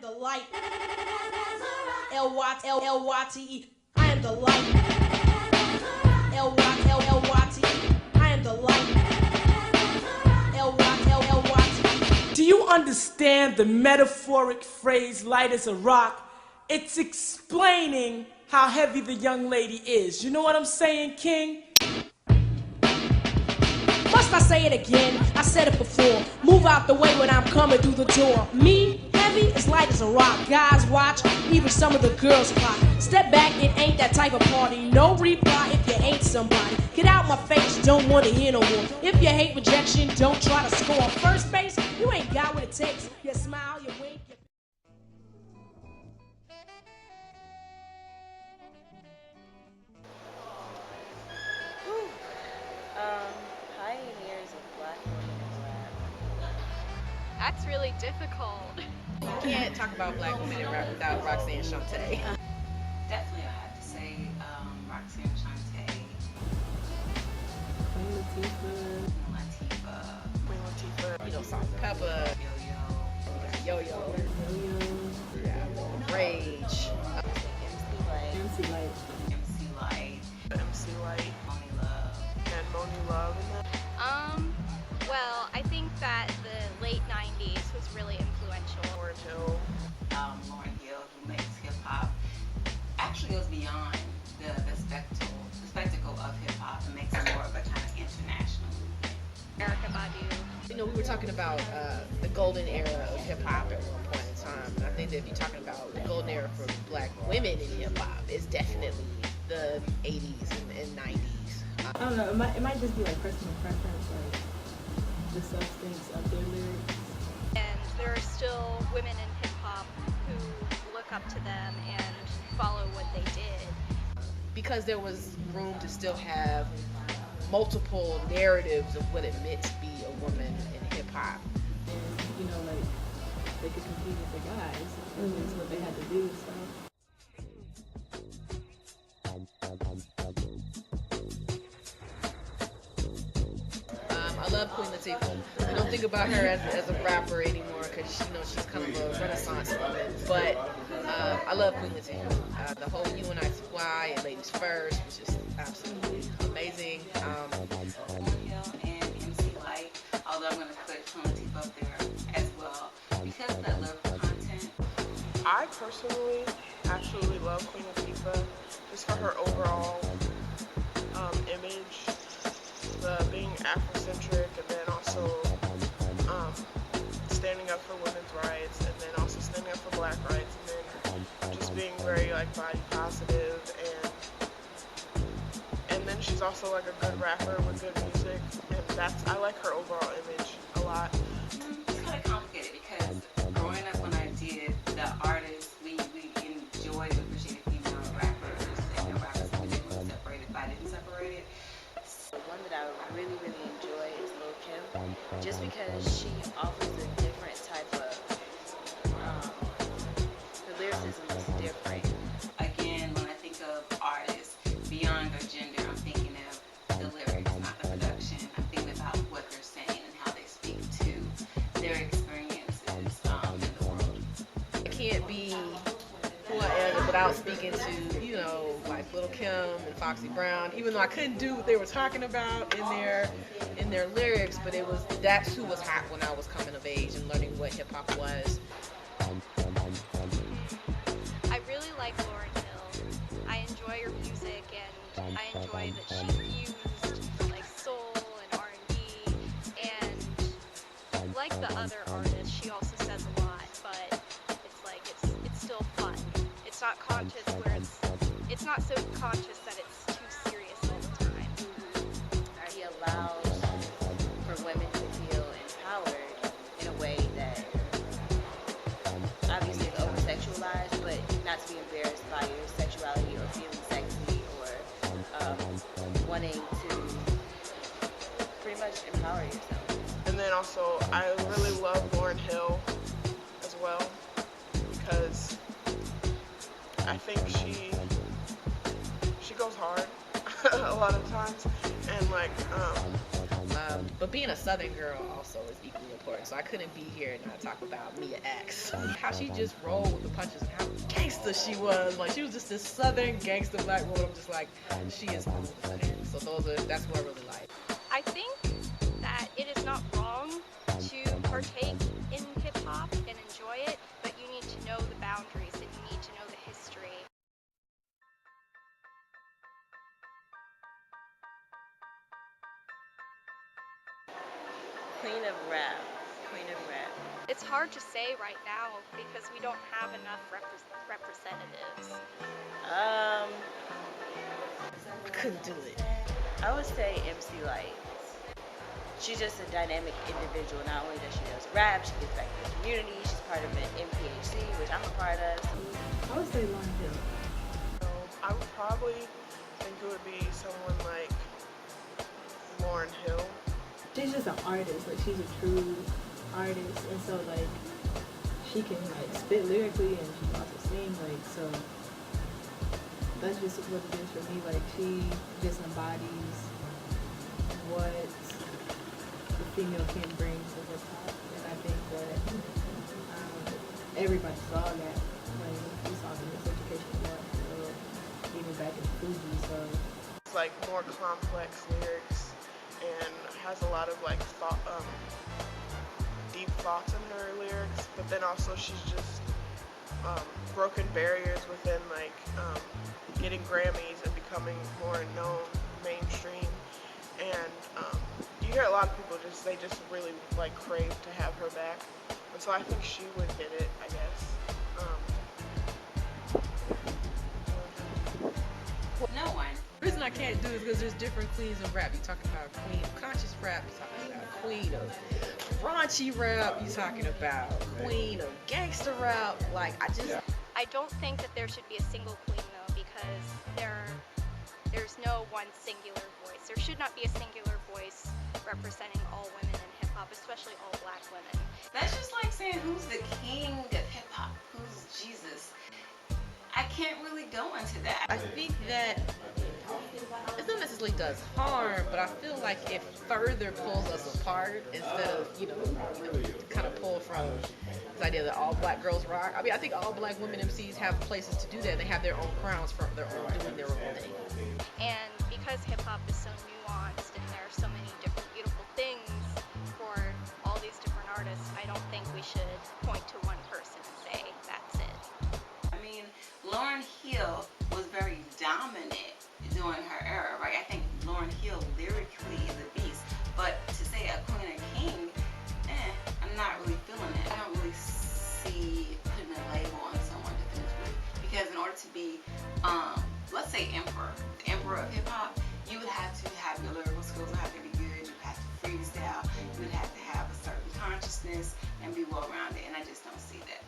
the light. L-Y-T-E. I am the light. L-Y-T-E. I am the light. L-Y-T-E. Do you understand the metaphoric phrase light as a rock? It's explaining how heavy the young lady is. You know what I'm saying, King? Must I say it again? I said it before. Move out the way when I'm coming through the door. Me, heavy, as light as a rock. Guys watch, even some of the girls plot. Step back, it ain't that type of party. No reply if you ain't somebody. Get out my face, don't wanna hear no more. If you hate rejection, don't try to score. First base, you ain't got what it takes. You smile, you wink, you... Pioneers of Black women's rap. That's really difficult. You can't talk about Black women in rap without Roxanne Shante. Definitely, I have to say Roxanne Shante. Queen Latifah. You know, Salt and Pepper. Yo-Yo. Yeah, Rage. MC Light. And Moni Love. Well, I think that the late 90s was really influential. Lauryn Hill. Lauryn Hill, who makes hip hop, actually goes beyond the spectacle of hip hop and makes it more of a kind of international movement. Erykah Badu. You know, we were talking about the golden era of hip hop at one point in time. And I think that if you're talking about the golden era for Black women in hip hop, it's definitely the 80s and 90s. I don't know, it might just be like personal preference, like the substance of their lyrics. And there are still women in hip hop who look up to them and follow what they did. Because there was room to still have multiple narratives of what it meant to be a woman in hip hop. And, you know, like, they could compete with the guys. That's what they had to do, so. I love Queen Latifah. We don't think about her as a rapper anymore because she's kind of a renaissance woman. But I love Queen Latifah. The whole UNICY and Ladies First was just absolutely amazing. And MC Light, although I'm going to put Queen Latifah up there as well because of that lyrical content. I personally absolutely love Queen Latifah just for her overall image, being Afrocentric, and then also standing up for women's rights, and then also standing up for Black rights, and then just being very like body positive, and then she's also like a good rapper with good music, and I like her overall image a lot. It's kind of complicated because growing up when I did, the artists, we enjoyed and appreciated female rappers, and the rappers we didn't really separate it, but I didn't separate it. The one that I really enjoy is Lil' Kim, just because she offers a different type of, the lyricism is different. Again, when I think of artists beyond their gender, I'm thinking of the lyrics, not the production. I'm thinking about what they're saying and how they speak to their experiences in the world. I can't be who I am without speaking to, you know, like Lil' Kim and Foxy Brown, even though I couldn't do what they were talking about in their lyrics, but that's who was hot when I was coming of age and learning what hip hop was. I really like Lauryn Hill. I enjoy her music, and I enjoy that she fused like soul and R&B, and like the other artists, she also says a lot, but it's still fun. It's not conscious where it's not so conscious that it's too serious all the time. He allows for women to feel empowered in a way that obviously is over-sexualized, but not to be embarrassed by your sexuality or feeling sexy or wanting to pretty much empower yourself. And then also, I really love Lauryn Hill as well because I think she goes hard a lot of times, and like But being a Southern girl also is equally important. So I couldn't be here and not talk about Mia X. How she just rolled with the punches and how gangster she was. Like, she was just this Southern gangster black woman. I'm just like, she is cool. So that's what I really like. I think that it is not wrong to partake in hip hop and enjoy it, but you need to know the boundaries and you need to know the history. Queen of rap. Queen of rap. It's hard to say right now because we don't have enough representatives. Um, I couldn't do it. I would say MC Light. She's just a dynamic individual. Not only does she knows rap, she gives back to the community. She's part of an MPHC, which I'm a part of. I would say Lauryn Hill. I would probably think it would be someone like Lauryn Hill. She's just an artist. Like, she's a true artist, and so like she can like spit lyrically and she can also sing. Like, so that's just what it is for me. Like, she just embodies what the female can bring to hip hop, and I think that everybody saw that. Like, we saw the miseducation of even back in Fuji. So It's like more complex lyrics and has a lot of like thought, deep thoughts in her lyrics. But then also she's just broken barriers within like getting Grammys and becoming more known mainstream. And you hear a lot of people they just really like crave to have her back. And so I think she would hit it, I guess. No one. The reason I can't do it is because there's different queens of rap. You're talking about queen of conscious rap, you're talking about queen of raunchy rap, you're talking about queen of gangster rap. Like, I don't think that there should be a single queen though, because there's no one singular voice. There should not be a singular voice representing all women in hip hop, especially all black women. That's just like saying who's the king of hip hop, who's Jesus. I can't really go into that. I think that it not necessarily does harm, but I feel like it further pulls us apart instead of, kind of pull from this idea that all black girls rock. I mean, I think all black women MCs have places to do that. They have their own crowns for their own, doing their own thing. And because hip hop is so nuanced and there are so many different beautiful things for all these different artists, I don't think we should point to one person and say, that's it. I mean, Lauryn Hill was very dominant during her era, right? I think Lauryn Hill lyrically is a beast, but to say a queen or king, I'm not really feeling it. I don't really see putting a label on someone definitively, because in order to be, let's say the emperor of hip hop, you would have to have your lyrical skills would have to be good, you would have to freestyle, you would have to have a certain consciousness and be well-rounded, and I just don't see that.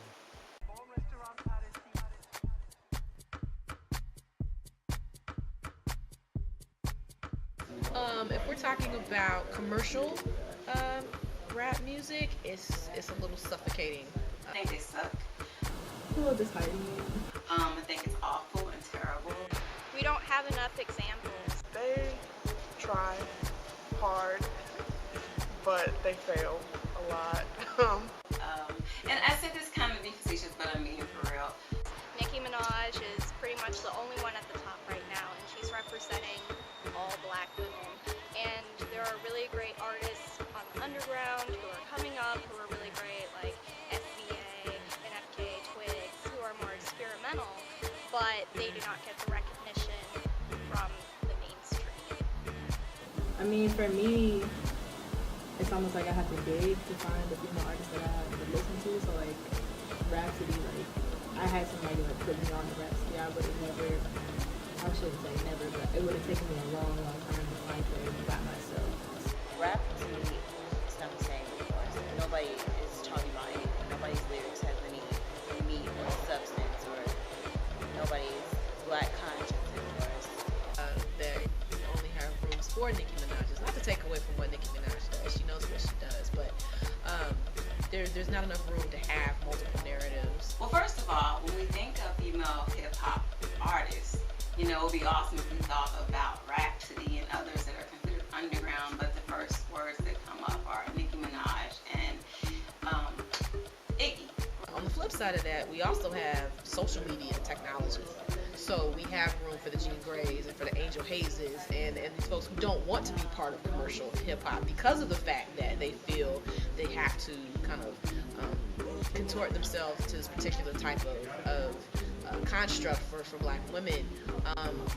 If we're talking about commercial rap music, it's a little suffocating. I think they suck. a little disheartening. I think it's awful and terrible. We don't have enough examples. They try hard, but they fail a lot. And I said this kind of be facetious, but I mean for real. Nicki Minaj is pretty much the only one at the top right now, and she's representing all black women. And there are really great artists on the underground who are coming up, who are really great, like SVA and FK Twigs, who are more experimental, but they do not get the recognition from the mainstream. I mean, for me, it's almost like I have to dig to find the female artists that I have to listen to. So like Rhapsody, like I had somebody like put me on the Rhapsody. I would have never, I shouldn't say never, but it would have taken me a long, long time to find her by myself. Rap to me is not the same anymore. Nobody is talking about anything. Nobody's lyrics has any meat or substance, or nobody's black conscience anymore. That only have rooms for Nicki Minaj. Not to take away from what Nicki Minaj does. She knows what she does, but there's not enough room to have multiple narratives. Well, first of all, when we think of female hip-hop artists, you know, it would be awesome if we thought about Rhapsody and others that are considered underground, but the first word we also have social media and technology. So we have room for the Jean Greys and for the Angel Hazes and these folks who don't want to be part of commercial hip hop because of the fact that they feel they have to kind of contort themselves to this particular type of construct for black women.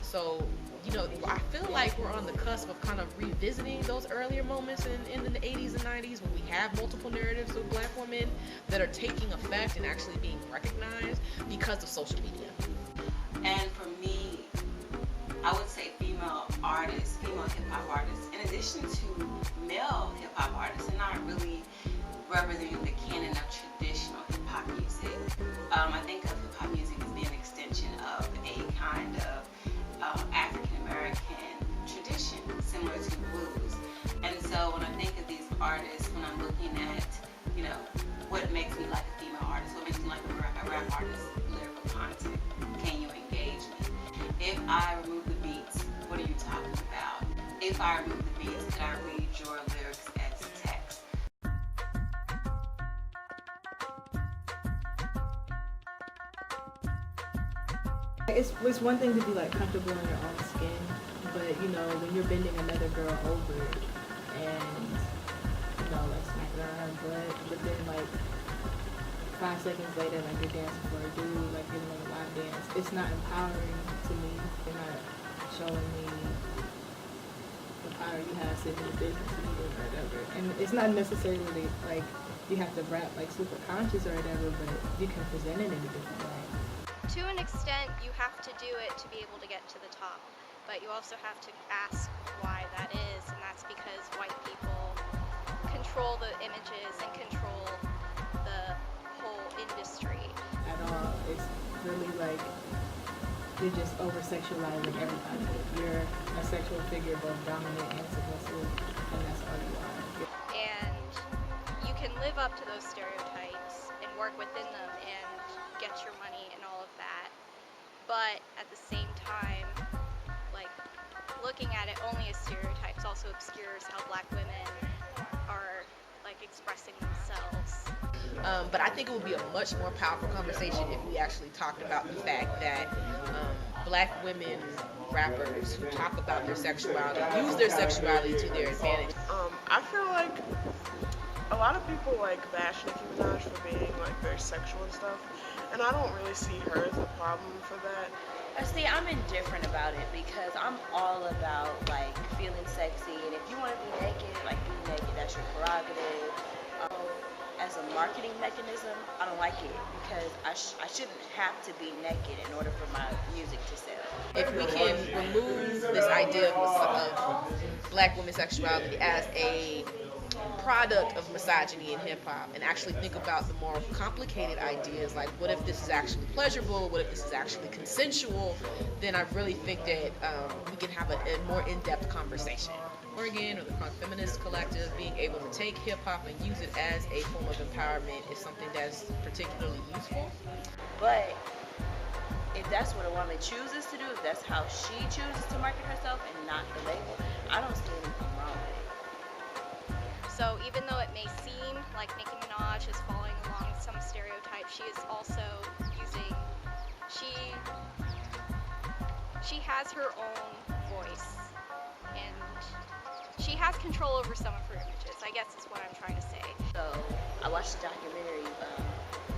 So, you know, I feel like we're on the cusp of kind of revisiting those earlier moments in the 80s and 90s when we have multiple narratives of black women that are taking effect and actually being recognized because of social media. And for me, I would say female artists, female hip-hop artists, in addition to male hip-hop artists, are not really representing the canon of traditional hip-hop music. I think of hip-hop music as being an extension of a kind of African-American tradition, similar to blues. And so when I think of these artists, when I'm looking at, you know, what makes me like a female artist, what makes me like a rap artist, lyrical content, can you engage me? If I remove the beats, what are you talking about? If I remove the beats, could I read your lyrics as text? It's one thing to be like comfortable in your own skin, but you know when you're bending another girl over and you know like smacking her on her butt, but then like 5 seconds later like you're dancing for a dude, like you're doing a live dance, it's not empowering to me. They're not showing me the power you have sitting in the business meeting or whatever. And it's not necessarily like you have to rap like super conscious or whatever, but you can present it in a different way. To an extent, you have to do it to be able to get to the top, but you also have to ask why that is, and that's because white people control the images and control the whole industry. At all, it's really like you're just over-sexualizing everybody. You're a sexual figure, both dominant and submissive, and that's all you are. And you can live up to those stereotypes and work within them and get your money and all of that, but at the same time, like, looking at it only as stereotypes also obscures how black women are like expressing themselves. But I think it would be a much more powerful conversation if we actually talked about the fact that black women rappers who talk about their sexuality use their sexuality to their advantage. I feel like a lot of people like bash Nicki Minaj for being like very sexual and stuff, and I don't really see her as a problem for that. See, I'm indifferent about it because I'm all about like feeling sexy, and if you want to be naked, like be naked, that's your prerogative. As a marketing mechanism, I don't like it because I shouldn't have to be naked in order for my music to sell. If we can remove this idea of black women's sexuality as a product of misogyny in hip-hop and actually think about the more complicated ideas, like what if this is actually pleasurable, what if this is actually consensual, then I really think that we can have a more in-depth conversation. Oregon or the Feminist Collective being able to take hip-hop and use it as a form of empowerment is something that's particularly useful. But if that's what a woman chooses to do, if that's how she chooses to market herself and not the label, I don't see anything wrong with it. So even though it may seem like Nicki Minaj is following along some stereotypes, she is also using, she has her own voice, and she has control over some of her images, I guess is what I'm trying to say. So I watched a documentary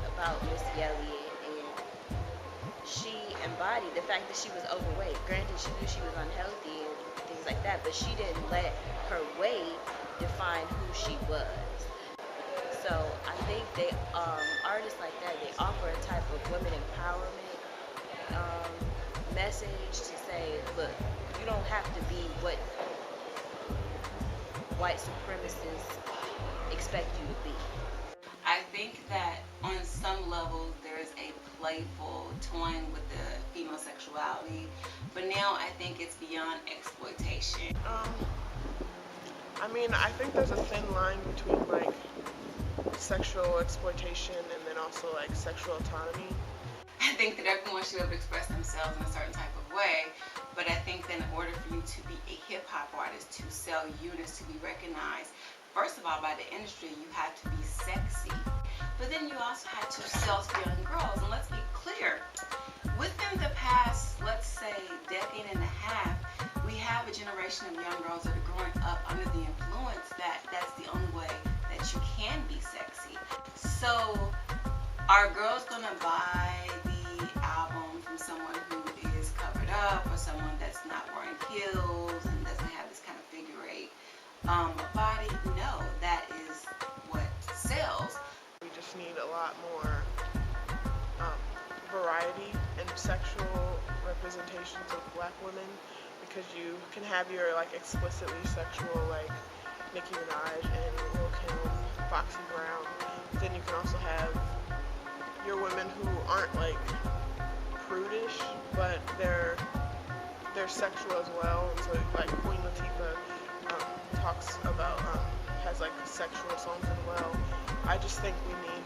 about Missy Elliott, and she embodied the fact that she was overweight. Granted, she knew she was unhealthy and things like that, but she didn't let her weight define who she was. So I think they artists like that, they offer a type of women empowerment message to say, look, you don't have to be what white supremacists expect you to be. I think that on some level there's a playful toying with the female sexuality, but now I think it's beyond exploitation. I mean, I think there's a thin line between like sexual exploitation and then also like sexual autonomy. I think that everyone should have expressed themselves in a certain type of way, but I think that in order for you to be a hip-hop artist, to sell units, to be recognized, first of all by the industry, you have to be sexy. but then you also had to sell to young girls. And let's be clear, within the past, let's say, decade and a half, we have a generation of young girls that are growing up under the influence that that's the only way that you can be sexy. So are girls gonna buy the album from someone who is covered up, or someone that's not wearing heels and doesn't have this kind of figure eight body? No, that is what sells. We just need a lot more variety in sexual representations of black women, because you can have your like explicitly sexual like Nicki Minaj and Lil Kim, Foxy Brown. Then you can also have your women who aren't like prudish, but they're sexual as well. And so like Queen Latifah talks about has like sexual songs as well. I just think we need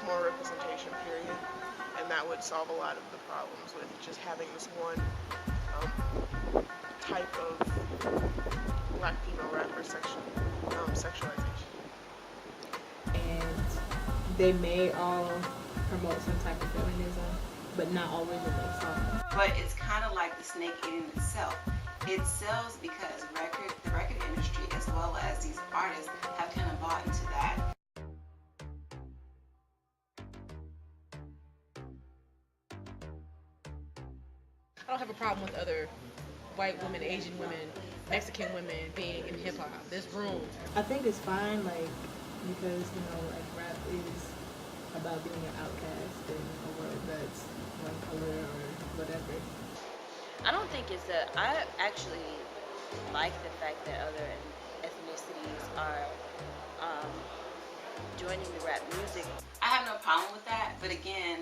more representation, period, and that would solve a lot of the problems with just having this one type of black female rapper sexualization. And they may all promote some type of feminism, but not always in their songs. But it's kind of like the snake eating itself. It sells because the record industry, as well as these artists, have kind of bought into that. I don't have a problem with other white women, Asian women, Mexican women being in hip hop. There's room. I think it's fine, like, because, you know, like, rap is about being an outcast in a world that's one color or whatever. I don't think it's I actually like the fact that other ethnicities are joining the rap music. I have no problem with that, but again,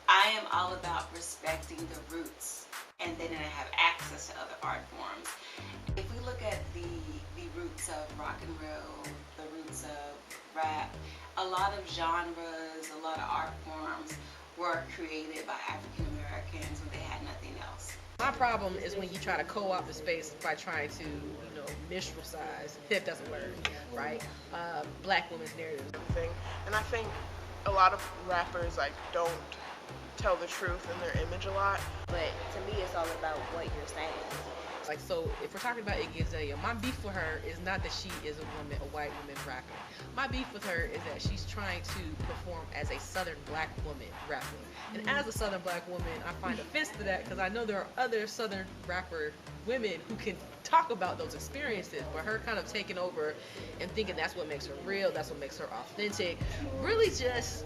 I am all about respecting the roots, and then I have access to other art forms. If we look at the roots of rock and roll, the roots of rap, a lot of genres, a lot of art forms were created by African Americans when they had nothing else. My problem is when you try to co-opt the space by trying to, you know, minstrel size. That doesn't work, right? Black women's narratives. Everything. And I think a lot of rappers like don't tell the truth in their image a lot. But to me, it's all about what you're saying. Like, so if we're talking about Iggy Azalea, my beef with her is not that she is a white woman rapper. My beef with her is that she's trying to perform as a Southern black woman rapper. And as a Southern black woman, I find offense to that, because I know there are other Southern rapper women who can talk about those experiences, but her kind of taking over and thinking that's what makes her real, that's what makes her authentic, really just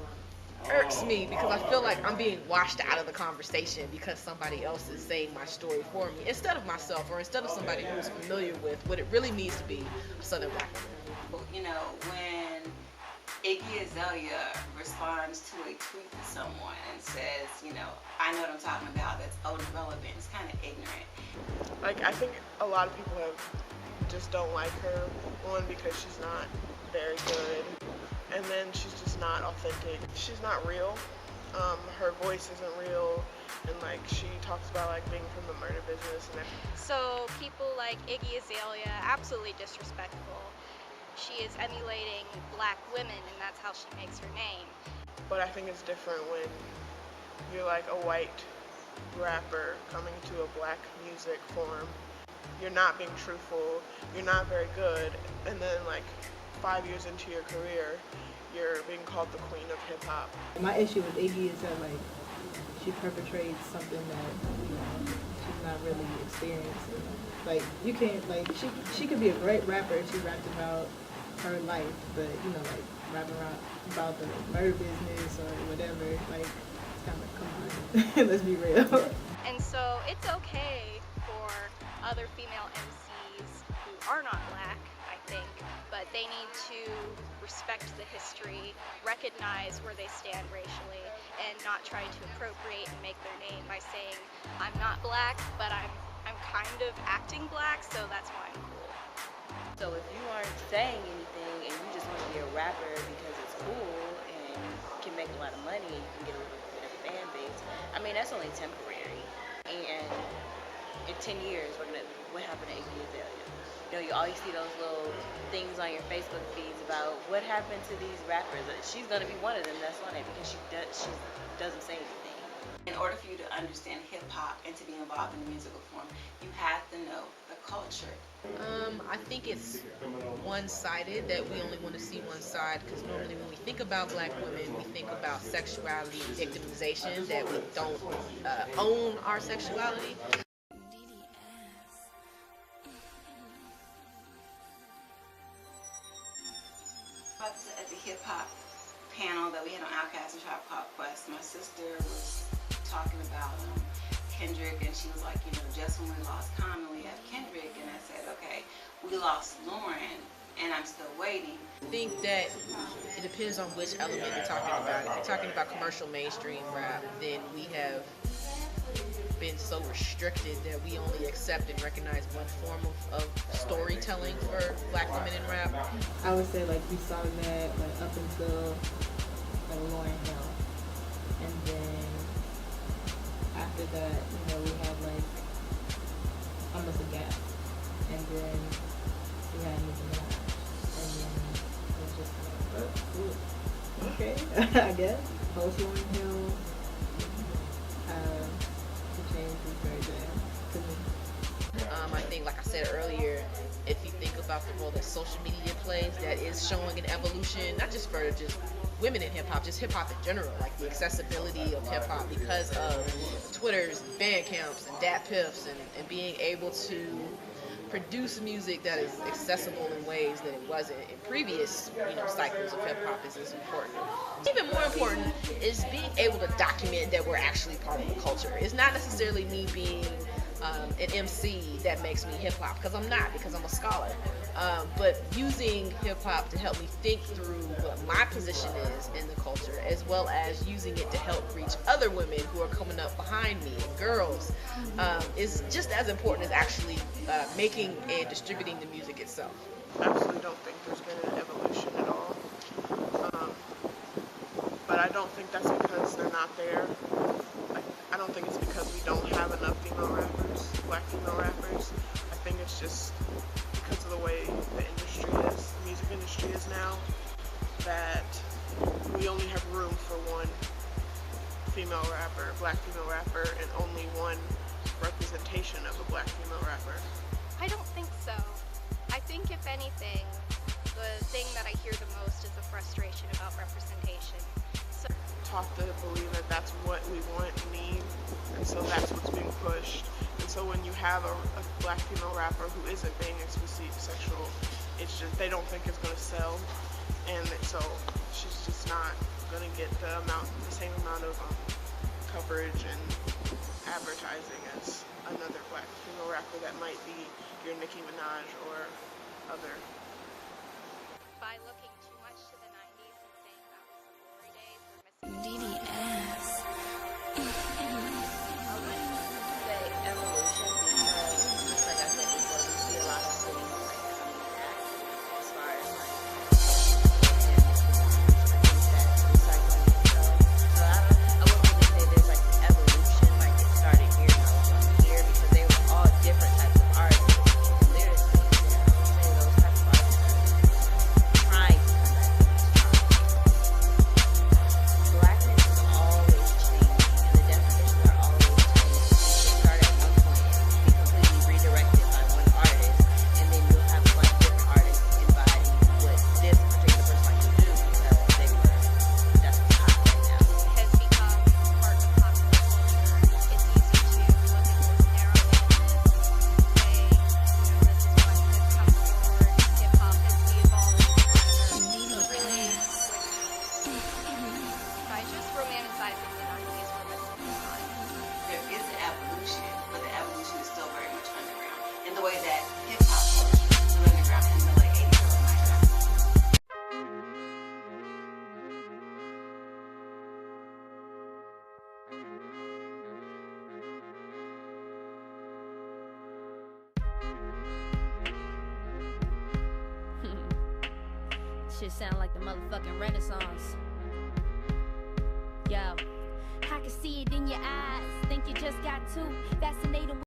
irks me, because I feel like I'm being washed out of the conversation because somebody else is saying my story for me instead of myself, or instead of somebody who's familiar with what it really means to be a Southern black woman. You know, when Iggy Azalea responds to a tweet to someone and says, you know, I know what I'm talking about, that's old and relevant, it's kind of ignorant. Like, I think a lot of people just don't like her, one, because she's not very good, and then she's just not authentic. She's not real. Her voice isn't real, and like she talks about like being from the murder business and everything. So people like Iggy Azalea, absolutely disrespectful. She is emulating black women, and that's how she makes her name. But I think it's different when you're like a white rapper coming to a black music form. You're not being truthful, you're not very good, and then like 5 years into your career, you're being called the queen of hip hop. My issue with Iggy is that, like, she perpetrates something that, you know, she's not really experiencing. Like, you can't, like, she could be a great rapper if she rapped about her life, but, you know, like, rapping about the murder business or whatever, like, it's kind of, come on, let's be real. And so it's okay for other female MCs who are not black, I think, but they need to respect the history, recognize where they stand racially, and not try to appropriate and make their name by saying, I'm not black, but I'm kind of acting black, so that's why I'm cool. So if you aren't saying anything and you just want to be a rapper because it's cool and can make a lot of money and you can get a little bit of fan base, I mean, that's only temporary. And in 10 years, what happened to Iggy Azalea? You know, you always see those little things on your Facebook feeds about what happened to these rappers. She's gonna be one of them that's on it because she doesn't say anything. In order for you to understand hip hop and to be involved in the musical form, you have to know the culture. I think it's one-sided, that we only want to see one side, because normally when we think about black women, we think about sexuality and victimization, that we don't own our sexuality. At the hip hop panel that we had on Outkast and Tribe Called Quest, my sister was talking about Kendrick, and she was like, you know, just when we lost Common, we have Kendrick, and I said, okay, we lost Lauren, and I'm still waiting. I think that it depends on which element you're talking about. If you're talking about commercial mainstream rap, then we have been so restricted that we only accept and recognize one form of storytelling for black women in rap. I would say like we saw that like up until like Lauryn Hill, and then after that, you know, we had like almost a gap, and then we had Nicki Minaj, and then it was just like, oh, okay, I guess. Post Lauryn Hill, the change was very bad to me. I think, like I said earlier, if you think about the role that social media plays, that is showing an evolution, not just for just women in hip-hop, just hip-hop in general, like the accessibility of hip-hop because of Twitters, band camps, and dat piffs, and being able to produce music that is accessible in ways that it wasn't in previous, you know, cycles of hip-hop is important. Even more important is being able to document that we're actually part of the culture. It's not necessarily me being an MC that makes me hip-hop, because I'm not, because I'm a scholar. But using hip-hop to help me think through what my position is in the culture, as well as using it to help reach other women who are coming up behind me, and girls, is just as important as actually making and distributing the music itself. I absolutely don't think there's been an evolution at all. But I don't think that's because they're not there. I don't think it's because we don't have enough female rappers, black female rappers. I think it's just because of the way the industry is, the music industry is now, that we only have room for one female rapper, black female rapper, and only one representation of a black female rapper. I don't think so. I think if anything, the thing that I hear the most is the frustration about representation. So Taught to believe that that's what we want and need, and so that's what's being pushed. And so when you have a black female rapper who isn't being explicitly sexual, it's just they don't think it's going to sell, and so she's just not going to get the same amount of coverage and advertising as another black female rapper that might be your Nicki Minaj or other. by looking too much to the 90s and saying that was the glory days, we're missing DDS. I wouldn't say evolution because, just like I said before, we see a lot of things like coming back as far as like recycling itself. So I wouldn't really say there's like an evolution, like it started here and all from here, because they were all different types of artists. Lyricists, I would say those types of artists are trying to come back to this. Blackness is always changing, and the definitions are always changing. You can start at one point and be completely redirected by one artist, and then you'll have a bunch of different artists embodying what this particular person likes to do because that's what's hot right now. has become part of popular culture. It's easy to look at those narrow images, say, you know, this is what has come forward. Hip hop has evolved really by just romanticizing the 90s for missing time. There is an evolution, but the evolution is still very much underground. In the way that hip hop culture was underground in the late 80s, early 90s. Shit sound like the motherfucking Renaissance. Yo, I can see it in your eyes. Think you just got too fascinated with